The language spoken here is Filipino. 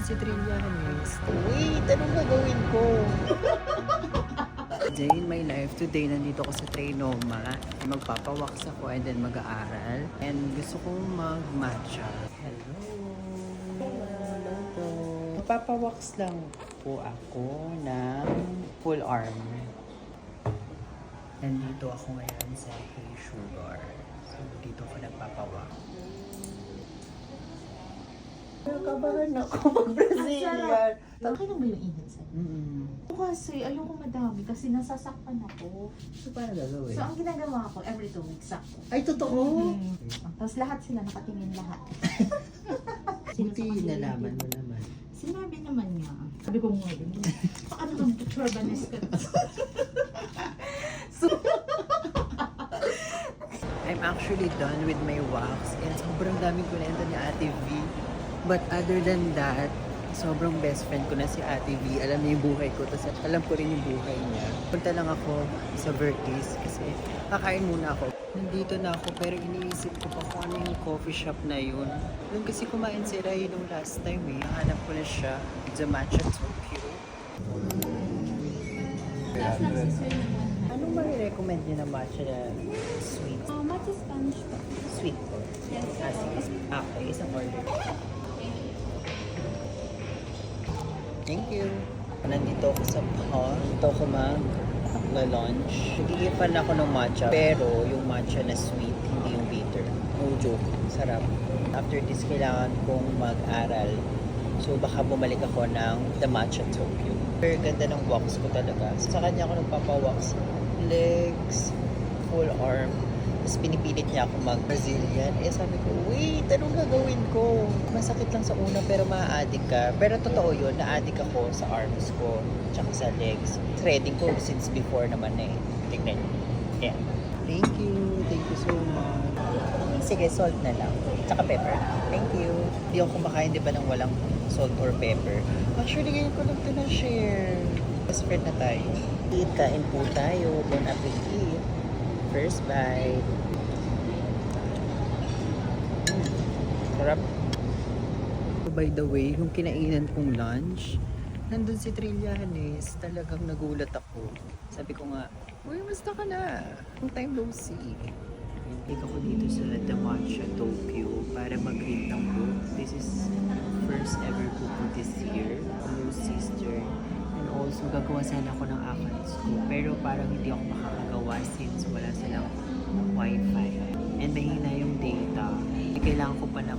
si Trillanes. Wait, anong gagawin ko? Day in my life, today nandito ako sa Trinoma. Magpapawax ako and then mag-aaral. And gusto kong mag-matcha. Hello! Hello! Magpapawax lang po ako ng full arm. Nandito ako ngayon sa Hey Sugar. So, dito ako nagpapawax. Nakabahan ako mag-Brazilian. Okay lang ba yung init sa'yo? Kasi ayoko madami kasi nasasaktan ako. So, paano gagawin? So ang ginagawa ko, every 2 weeks ako. Ay, totoo? Tapos lahat sila nakatingin lahat. Buti nalaman mo naman. Sinabi naman niya. Sabi ko ngayon, paano kang turbanes ka? I'm actually done with my wax and sobrang daming kunenta ni Ate V. But other than that, sobrang best friend ko na si Ate V. Alam niya yung buhay ko, tapos alam ko rin yung buhay niya. Punta lang ako sa Vertis kasi kakain muna ako. Nandito na ako pero iniisip ko pa kung ano yung coffee shop na yun. Doon kasi kumain si Ray nung last time eh. Nahanap ko na siya. The matcha Tokyo. Anong marirecommend niyo na matcha na sweet? Matcha Spanish po. Sweet po. Yes. Okay, isang order. Thank you. Nandito ako sa mall. Dito ako mag-lunch. Nag-iipan ako ng matcha. Pero yung matcha na sweet, hindi yung bitter. No joke. Sarap. After this, kailangan kong mag-aral. So baka bumalik ako ng The Matcha Tokyo. Pero ganda ng wax ko talaga. Sa kanya ako nagpapawax. Legs, full arm. Tapos pinipilit niya ako mag-Brazilian. Eh sabi ko, wait, anong gagawin ko? Masakit lang sa una pero ma-addict ka. Pero totoo yun, na-addict ako sa arms ko. Tsaka sa legs. Threading ko since before naman eh. Tignan niyo. Yeah. Thank you. Thank you so much. Sige, salt na lang. Tsaka pepper. Thank you. Hindi ako kumakain, di ba, ng walang salt or pepper. Actually, ngayon ko lang ito na-share. Best friend na tayo. Kain po tayo. Bon appetit. First bite. Sarap. By the way, yung kinainan kong lunch, nandun si Trillanes. Talagang nagulat ako. Sabi ko nga, uy, musta ka na? Long time no see. Pick ako dito sa The Matcha Tokyo para mag-read ng book. This is first ever book ko this year. New sister. And also, gagawa sana ako ng accounts ko. Pero parang hindi ako makakagawa since wala silang wifi. And mahina yung data. Kailangan ko pa na